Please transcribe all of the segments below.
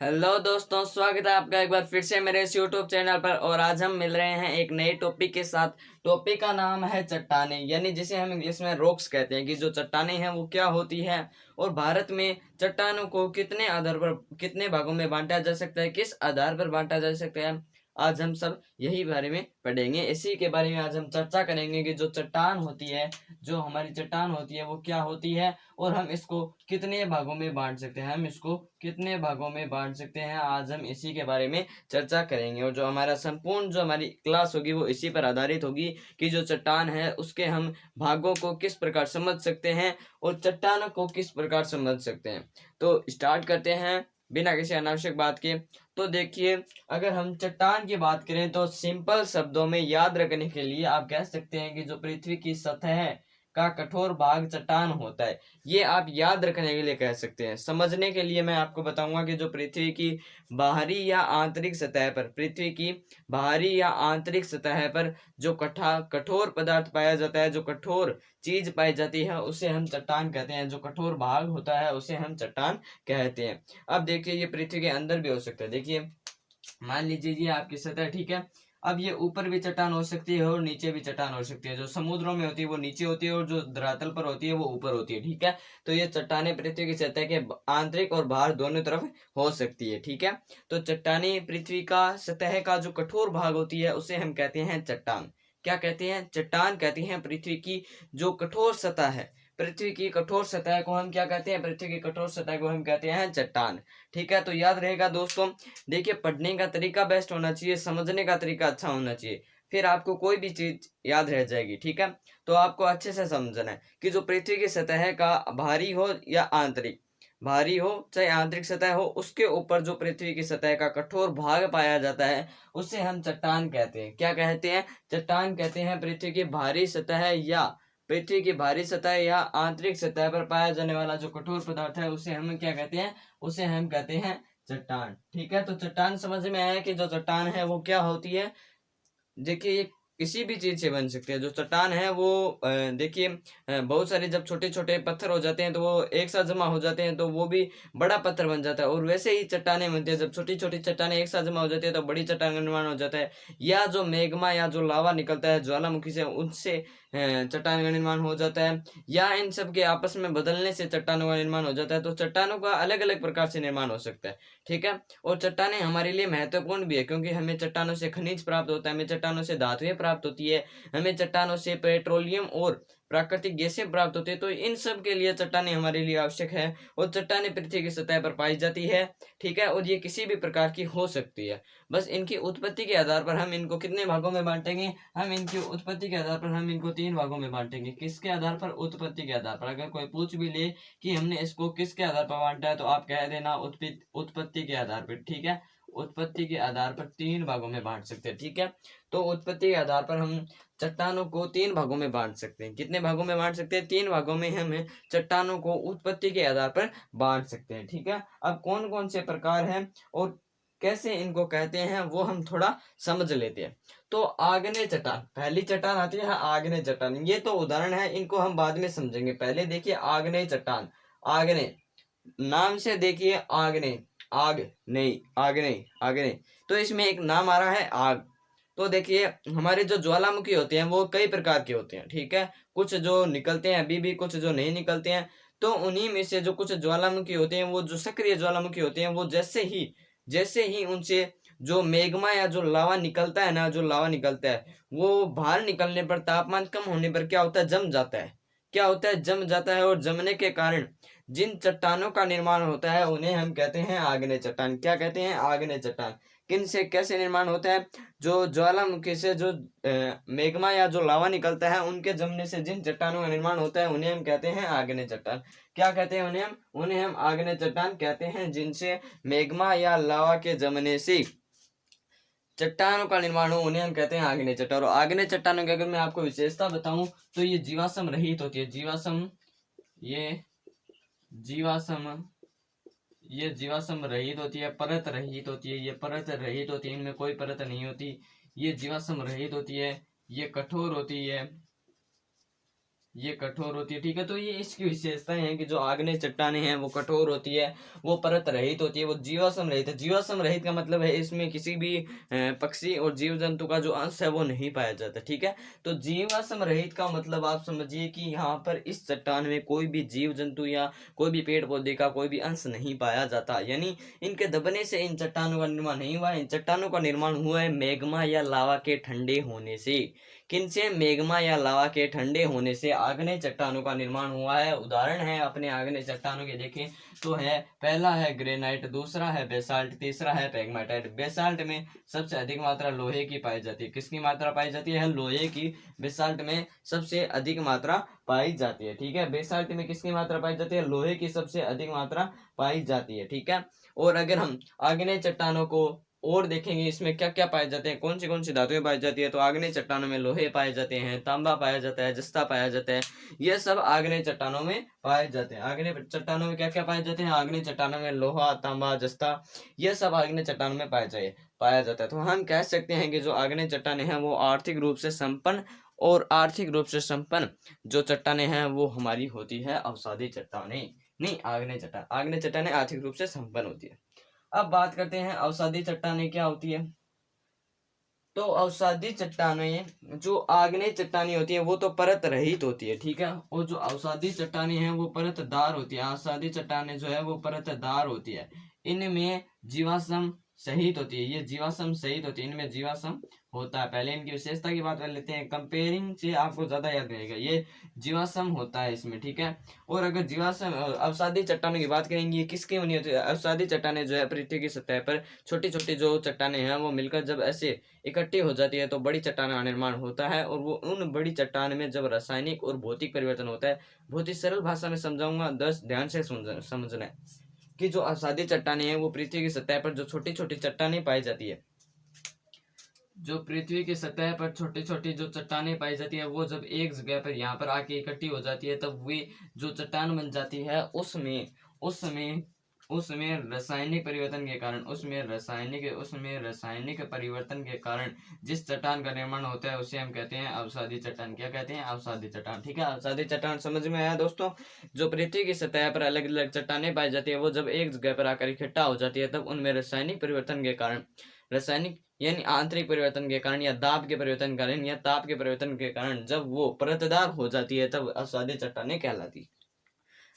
Hello दोस्तों, स्वागत है आपका एक बार फिर से मेरे इस यूट्यूब चैनल पर। और आज हम मिल रहे हैं एक नए टॉपिक के साथ। टॉपिक का नाम है चट्टानें, यानी जिसे हम इंग्लिश में रॉक्स कहते हैं। कि जो चट्टानें हैं वो क्या होती है और भारत में चट्टानों को कितने आधार पर, कितने भागों में बांटा जा सकता है, किस आधार पर बांटा जा सकता है, आज हम सब यही बारे में पढ़ेंगे। इसी के बारे में आज हम चर्चा करेंगे कि जो चट्टान होती है, जो हमारी चट्टान होती है वो क्या होती है और हम इसको कितने भागों में बांट सकते हैं, हम इसको कितने भागों में बांट सकते हैं। आज हम इसी के बारे में चर्चा करेंगे और जो हमारा संपूर्ण जो हमारी क्लास होगी वो इसी पर आधारित होगी कि जो चट्टान है उसके हम भागों को किस प्रकार समझ सकते हैं और चट्टानों को किस प्रकार समझ सकते हैं। तो स्टार्ट करते हैं बिना किसी अनावश्यक बात के। तो देखिए, अगर हम चट्टान की बात करें तो सिंपल शब्दों में याद रखने के लिए आप कह सकते हैं कि जो पृथ्वी की सतह का कठोर भाग चट्टान होता है। ये आप याद रखने के लिए कह सकते हैं। समझने के लिए मैं आपको बताऊंगा कि जो पृथ्वी की बाहरी या आंतरिक सतह पर, पृथ्वी की बाहरी या आंतरिक सतह पर जो कठोर पदार्थ पाया जाता है, जो कठोर चीज पाई जाती है, उसे हम चट्टान कहते हैं। जो कठोर भाग होता है उसे हम चट्टान कहते हैं। अब देखिए, ये पृथ्वी के अंदर भी हो सकता है। देखिए, मान लीजिए ये आपकी सतह, ठीक है। अब ये ऊपर भी चट्टान हो सकती है और नीचे भी चट्टान हो सकती है। जो समुद्रों में होती है वो नीचे होती है और जो धरातल पर होती है वो ऊपर होती है, ठीक है। तो ये चट्टानें पृथ्वी की सतह के आंतरिक और बाहर दोनों तरफ हो सकती है, ठीक है। तो चट्टानी पृथ्वी का सतह का जो कठोर भाग होती है उसे हम कहते हैं चट्टान। क्या कहते हैं? चट्टान कहते हैं पृथ्वी की जो कठोर सतह है। पृथ्वी की कठोर सतह को हम क्या कहते हैं? पृथ्वी की कठोर सतह को हम कहते हैं चट्टान। ठीक है, तो याद रहेगा दोस्तों। देखिए, पढ़ने का तरीका बेस्ट होना चाहिए, समझने का तरीका अच्छा होना चाहिए, फिर आपको कोई भी चीज याद रह जाएगी, ठीक है। तो आपको अच्छे से समझना है कि जो पृथ्वी की सतह का बाहरी हो या आंतरिक, भारी हो चाहे आंतरिक सतह हो, उसके ऊपर जो पृथ्वी की सतह का कठोर भाग पाया जाता है उसे हम चट्टान कहते हैं। क्या कहते हैं? चट्टान कहते हैं पृथ्वी की भारी सतह या पृथ्वी की भारी सतह या आंतरिक सतह पर पाया जाने वाला जो कठोर पदार्थ है उसे हम क्या कहते हैं? उसे हम कहते हैं चट्टान। ठीक है, तो चट्टान समझ में आया कि जो चट्टान है वो क्या होती है। देखिए, ये किसी भी चीज से बन सकते हैं। जो चट्टान है वो देखिए, बहुत सारे जब छोटे छोटे पत्थर हो जाते हैं तो वो एक साथ जमा हो जाते हैं तो वो भी बड़ा पत्थर बन जाता है। और वैसे ही चट्टानें बनती है, जब छोटी छोटी चट्टानें एक साथ जमा हो जाती है तो बड़ी चट्टान का निर्माण हो जाता है। या जो मेग्मा या जो लावा निकलता है ज्वालामुखी से, उससे चट्टान का निर्माण हो जाता है। या इन सब के आपस में बदलने से चट्टानों का निर्माण हो जाता है। तो चट्टानों का अलग अलग प्रकार से निर्माण हो सकता है, ठीक है। और चट्टानें हमारे लिए महत्वपूर्ण भी है क्योंकि हमें चट्टानों से खनिज प्राप्त होता है, हमें चट्टानों से धातुएं प्राप्त होती है, हमें चट्टानों से पेट्रोलियम और प्राकृतिक गैसें प्राप्त होती है। तो इन सब के लिए चट्टानें हमारे लिए आवश्यक है और चट्टानें पृथ्वी की सतह पर पाई जाती है, ठीक है। और ये किसी भी प्रकार की हो सकती है। बस इनकी उत्पत्ति के आधार पर हम इनको कितने भागों में बांटेंगे? हम इनकी उत्पत्ति के आधार पर हम इनको 3 भागों में बांटेंगे। किसके आधार पर? उत्पत्ति के आधार पर। अगर कोई पूछ भी ले कि हमने इसको किसके आधार पर बांटा है तो आप कह देना उत्पत्ति के आधार पर, ठीक है। उत्पत्ति के आधार पर 3 भागों में बांट सकते हैं, ठीक है। तो उत्पत्ति के आधार पर हम चट्टानों को 3 भागों में बांट सकते हैं। कितने भागों में बांट सकते हैं? 3 भागों में हम चट्टानों को उत्पत्ति के आधार पर बांट सकते हैं, ठीक है। अब कौन कौन से प्रकार हैं और कैसे इनको कहते हैं वो हम थोड़ा समझ लेते हैं। तो आग्नेय चट्टान, पहली चट्टान आती है आग्नेय चट्टान। ये तो उदाहरण है, इनको हम बाद में समझेंगे। पहले देखिए आग्नेय चट्टान। आग्नेय नाम से देखिए, आग्नेय, आग नहीं, आग्नेय, आग्नेय। तो इसमें एक नाम आ रहा है आग। तो देखिए, हमारे जो ज्वालामुखी होते हैं वो कई प्रकार के होते हैं, ठीक है। कुछ जो निकलते हैं अभी भी, कुछ जो नहीं निकलते हैं। तो उन्हीं में से जो कुछ ज्वालामुखी होते हैं, वो जो सक्रिय ज्वालामुखी होते हैं, वो जैसे ही उनसे जो मेग्मा या जो लावा निकलता है ना, जो लावा निकलता है वो बाहर निकलने पर, तापमान कम होने पर क्या होता है? जम जाता है। क्या होता है? जम जाता है। और जमने के कारण जिन चट्टानों का निर्माण होता है उन्हें हम कहते हैं आग्नेय चट्टान। क्या कहते हैं? आग्नेय चट्टान। किन से कैसे निर्माण होता है? जो ज्वालामुखी से जो मेग्मा या जो लावा निकलता है उनके जमने से जिन चट्टानों का निर्माण होता है उन्हें हम कहते हैं आग्नेय चट्टान। क्या कहते हैं उन्हें? हम आग्नेय चट्टान कहते हैं, जिनसे मेग्मा या लावा के जमने से चट्टानों का निर्माण हो उन्हें हम कहते हैं आग्नेय चट्टान। और आग्नेय चट्टानों की अगर मैं आपको विशेषता बताऊं तो ये जीवाश्म रहित होती है। ये जीवाश्म ये जीवाश्म रहित होती है, परत रहित होती है। ये परत रहित होती है, इनमें कोई परत नहीं होती। ये जीवाश्म रहित होती है, ये कठोर होती है, ये कठोर होती है, ठीक है। तो ये इसकी विशेषताएं हैं कि जो आग्नेय चट्टानें हैं वो कठोर होती है, वो परत रहित होती है, वो जीवाश्म रहित है। जीवाश्म रहित का मतलब है इसमें किसी भी पक्षी और जीव जंतु का जो अंश है वो नहीं पाया जाता, ठीक है। तो जीवाश्म रहित का मतलब आप समझिए कि यहाँ पर इस चट्टान में कोई भी जीव जंतु या कोई भी पेड़ पौधे का कोई भी अंश नहीं पाया जाता, यानी इनके दबने से इन चट्टानों का निर्माण नहीं हुआ। इन चट्टानों का निर्माण हुआ है मैग्मा या लावा के ठंडे होने से। किनसे? मैग्मा या लावा के ठंडे होने से आग्नेय चट्टानों का निर्माण हुआ है। उदाहरण है अपने आग्नेय चट्टानों के देखें तो है, पहला है ग्रेनाइट, दूसरा है बेसाल्ट, तीसरा है पेग्माटाइट। बेसाल्ट में सबसे अधिक मात्रा लोहे की पाई जाती है। किसकी मात्रा पाई जाती है? लोहे की। बेसाल्ट में सबसे अधिक मात्रा पाई जाती है, ठीक है। बेसाल्ट में किसकी मात्रा पाई जाती है? लोहे की सबसे अधिक मात्रा पाई जाती है, ठीक है। और अगर हम आग्नेय चट्टानों को और देखेंगे इसमें क्या क्या पाए जाते हैं, कौन सी धातुएं पाई जाती है, तो आग्नेय चट्टानों में लोहे पाए जाते हैं, तांबा पाया जाता है, जस्ता पाया जाता है। ये सब आग्नेय चट्टानों में पाए जाते हैं। आग्नेय चट्टानों में क्या क्या पाए जाते हैं? आग्नेय चट्टानों में लोहा, तांबा, जस्ता, ये सब आग्नेय चट्टानों में पाया जाता है। तो हम कह सकते हैं कि जो आग्नेय चट्टानें हैं वो आर्थिक रूप से संपन्न, और आर्थिक रूप से संपन्न जो चट्टानें हैं वो हमारी होती है अवसादी चट्टानें, नहीं आग्नेय चट्टानें आर्थिक रूप से संपन्न होती है। अब बात करते हैं अवसादी चट्टानें क्या होती है। तो अवसादी चट्टानें जो आग्नेय चट्टानें होती है वो तो परत रहित होती है, ठीक है। और जो अवसादी चट्टानें हैं वो परतदार होती है। अवसादी चट्टानें जो है वो परतदार होती है। इनमें जीवाश्म सहित होती है, ये जीवाश्म सहित होती है, इनमें जीवाश्म होता है। पहले इनकी विशेषता की बात कर लेते हैं, कंपेयरिंग से आपको ज्यादा याद रहेगा। ये जीवाश्म होता है इसमें, ठीक है। और अगर जीवाश्म अवसादी चट्टानों की बात करेंगे, ये किसकी बनी होती है? अवसादी चट्टानें जो है पृथ्वी की सतह पर छोटी छोटी जो चट्टानें हैं वो मिलकर जब ऐसे इकट्ठी हो जाती है तो बड़ी चट्टान का निर्माण होता है। और वो उन बड़ी चट्टान में जब रासायनिक और भौतिक परिवर्तन होता है, बहुत ही सरल भाषा में समझाऊंगा, ध्यान से समझना है कि जो अवसादी चट्टानें हैं वो पृथ्वी की सतह पर जो छोटी छोटी चट्टानें पाई जाती है, जो पृथ्वी की सतह पर छोटी छोटी जो चट्टानें पाई जाती है वो जब एक जगह पर यहाँ पर आके इकट्ठी हो जाती है तब वे जो चट्टान बन जाती है उसमें रासायनिक परिवर्तन के कारण उसमें रासायनिक परिवर्तन के कारण जिस चट्टान का निर्माण होता है उसे हम कहते हैं अवसादी चट्टान। क्या कहते हैं? अवसादी चट्टान, ठीक है। अवसादी चट्टान समझ में आया दोस्तों? जो पृथ्वी की सतह पर अलग अलग चट्टानें पाई जाती है वो जब एक जगह पर आकर इकट्ठा हो जाती है तब उनमें रासायनिक परिवर्तन के कारण, रासायनिक यानी आंतरिक परिवर्तन के कारण या दाब के परिवर्तन के कारण या ताप के परिवर्तन के कारण जब वो परतदार हो जाती है तब अवसादी चट्टानें कहलाती है।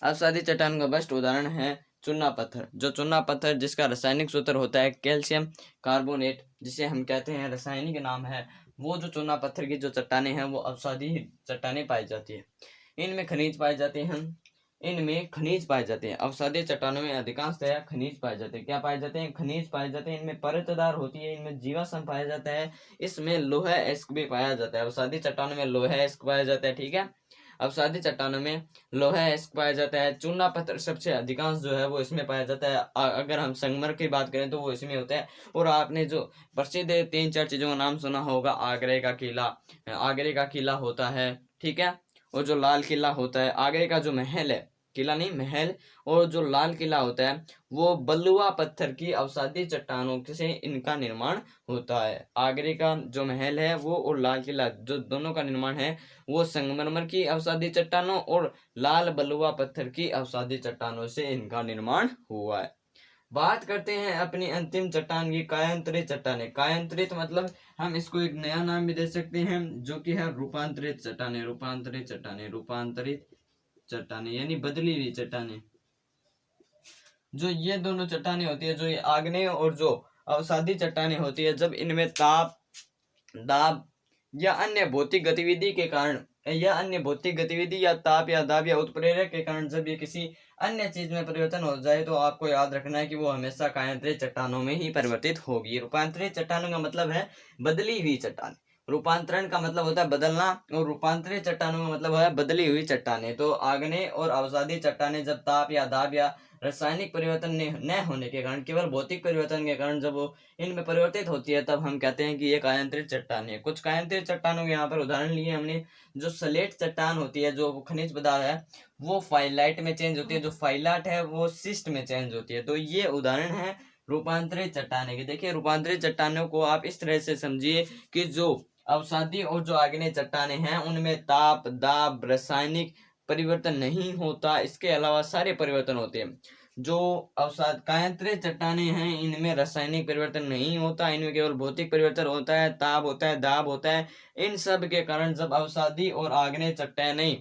अवसादी चट्टान का बेस्ट उदाहरण है चूना पत्थर। जो चूना पत्थर जिसका रासायनिक सूत्र होता है कैल्शियम कार्बोनेट, जिसे हम कहते हैं रासायनिक नाम है, वो जो चूना पत्थर की जो चट्टानें हैं वो अवसादी चट्टानें पाई जाती है। इनमें खनिज पाए जाते हैं। अवसादी चट्टानों में अधिकांशतः खनिज पाए जाते हैं। क्या पाए जाते हैं? खनिज पाए जाते हैं। इनमें परतदार होती है, इनमें जीवाश्म पाया जाता है, इसमें लोहा एस्क भी पाया जाता है। अवसादी चट्टानों में लोहा एस्क पाया जाता है, ठीक है। अवसादी चट्टानों में लोहा एस्क पाया जाता है। चूना पत्थर सबसे अधिकांश जो है वो इसमें पाया जाता है। अगर हम संगमरमर की बात करें तो वो इसमें होता है। और आपने जो प्रसिद्ध 3-4 चीजों का नाम सुना होगा, आगरे का किला होता है, ठीक है। और जो लाल किला होता है, आगरे का जो महल है, किला नहीं महल, और जो लाल किला होता है वो बलुआ पत्थर की अवसादी चट्टानों से इनका निर्माण होता है। आगरे का जो महल है वो और लाल किला जो दोनों का निर्माण है वो संगमरमर की अवसादी चट्टानों और लाल बलुआ पत्थर की अवसादी चट्टानों से इनका निर्माण हुआ है। बात करते हैं अपनी अंतिम चट्टान की, कायांतरित चट्टानें। कायांतरित मतलब हम इसको एक नया नाम भी दे सकते हैं जो कि है रूपांतरित चट्टानें यानी बदली हुई चट्टानें। जो ये दोनों चट्टानें होती है, जो ये आग्नेय और जो अवसादी चट्टानें होती है, जब इनमें ताप, दाब या अन्य भौतिक गतिविधि या ताप या दाब या उत्प्रेरक के कारण जब ये किसी अन्य चीज में परिवर्तन हो जाए तो आपको याद रखना है कि वो हमेशा कायांतरित चट्टानों में ही परिवर्तित होगी। रूपांतरित चट्टानों का मतलब है बदली हुई चट्टान। रूपांतरण का मतलब होता है बदलना और रूपांतरित चट्टानों का मतलब है बदली हुई चट्टानें। तो आग्नेय और अवसादी चट्टानें जब ताप या दाब या रासायनिक परिवर्तन न होने के कारण, केवल भौतिक परिवर्तन के कारण जब वो इनमें परिवर्तित होती है तब हम कहते हैं कि ये कायांतरित चट्टान है। कुछ कायांतरित चट्टानों के यहाँ पर उदाहरण लिए हमने। जो स्लेट चट्टान होती है, जो खनिज पदार्थ है, वो फाइलाइट में चेंज होती है, जो फाइलाइट है वो सिस्ट में चेंज होती है। तो ये उदाहरण है रूपांतरित चट्टाने के। देखिए रूपांतरित चट्टानों को आप इस तरह से समझिए कि जो अवसादी और जो आग्नेय चट्टाने हैं उनमें ताप, दाब, रासायनिक परिवर्तन नहीं होता। इसके अलावा सारे परिवर्तन होते हैं। जो अवसाद कायांतरित चट्टाने हैं इनमें रासायनिक परिवर्तन नहीं होता, इनमें केवल भौतिक परिवर्तन होता है, ताप होता है, दाब होता है। इन सब के कारण जब अवसादी और आग्नेय चट्टाने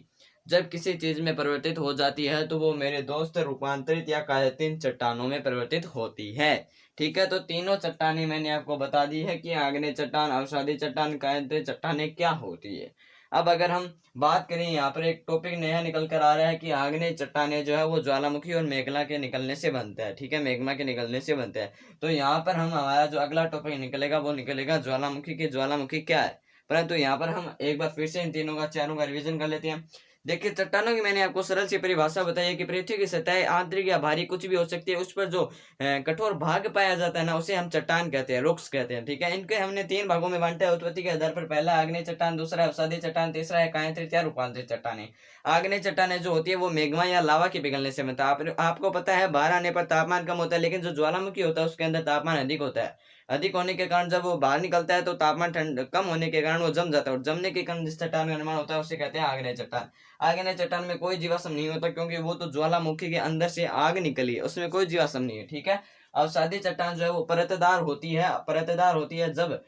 जब किसी चीज में परिवर्तित हो जाती है तो वो मेरे दोस्त रूपांतरित या कायांतरित चट्टानों में परिवर्तित होती है। ठीक है, तो तीनों चट्टानें मैंने आपको बता दी है कि आग्नेय चट्टान, अवसादी चट्टान, कायांतरित चट्टानें क्या होती है। अब अगर हम बात करें, यहाँ पर एक टॉपिक नया निकल कर आ रहा है कि आग्नेय चट्टानें जो है वो ज्वालामुखी और मेघला के निकलने से बनता है। ठीक है, मैग्मा के निकलने से बनता है। तो यहाँ पर हम हमारा जो अगला टॉपिक निकलेगा वो निकलेगा ज्वालामुखी के ज्वालामुखी क्या है। परंतु यहाँ पर हम एक बार फिर से इन तीनों का, चारों का रिवीजन कर लेते हैं। देखिए, चट्टानों की मैंने आपको सरल सी परिभाषा बताई है कि पृथ्वी की सतह आंतरिक या बाहरी कुछ भी हो सकती है, उस पर जो कठोर भाग पाया जाता है ना, उसे हम चट्टान कहते हैं, रॉक्स कहते हैं। ठीक है, इनके हमने 3 भागों में बांटा है उत्पत्ति के आधार पर। पहला आग्नेय चट्टान, दूसरा अवसादी चट्टान, तीसरा है कायांतरित या रूपांतरित चट्टानें। आग्नेय चट्टानें जो होती है वो मैग्मा या लावा के पिघलने से बनता है। आपको पता है बाहर आने पर तापमान कम होता है, लेकिन जो ज्वालामुखी होता है उसके अंदर तापमान अधिक होता है। अधिक होने के कारण जब वो बाहर निकलता है तो तापमान कम होने के कारण वो जम जाता है, और जमने के कारण जिस चट्टान का निर्माण होता है उसे कहते हैं आग्नेय चट्टान। आग्नेय चट्टान में कोई जीवाश्म नहीं होता, क्योंकि वो तो ज्वालामुखी के अंदर से आग निकली है, उसमें कोई जीवाश्म नहीं है। ठीक है, अवसादी चट्टान जो है वो परतदार होती है। परतदार होती है जब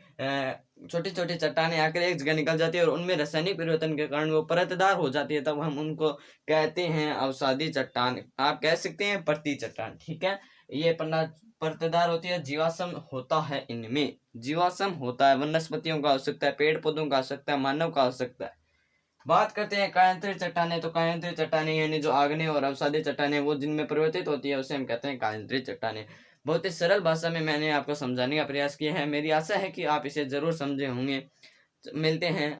छोटी छोटी चट्टानें आकर एक जगह निकल जाती है और उनमें रासायनिक परिवर्तन के कारण वो परतदार हो जाती है, तब हम उनको कहते हैं अवसादी चट्टान। आप कह सकते हैं परती चट्टान। ठीक है, ये पन्ना परतदार होती है, जीवाश्म होता है इनमें, जीवाश्म होता है, वनस्पतियों का हो सकता है, पेड़ पौधों का हो सकता है, मानव का हो सकता है। बात करते हैं कायांतरित चट्टानें, तो कायांतरित चट्टानें यानी जो आग्नेय और अवसादी चट्टानें वो जिनमें परिवर्तित होती है उसे हम कहते हैं कायांतरित चट्टानें। बहुत ही सरल भाषा में मैंने आपको समझाने का प्रयास किया है, मेरी आशा है कि आप इसे जरूर समझे होंगे। मिलते हैं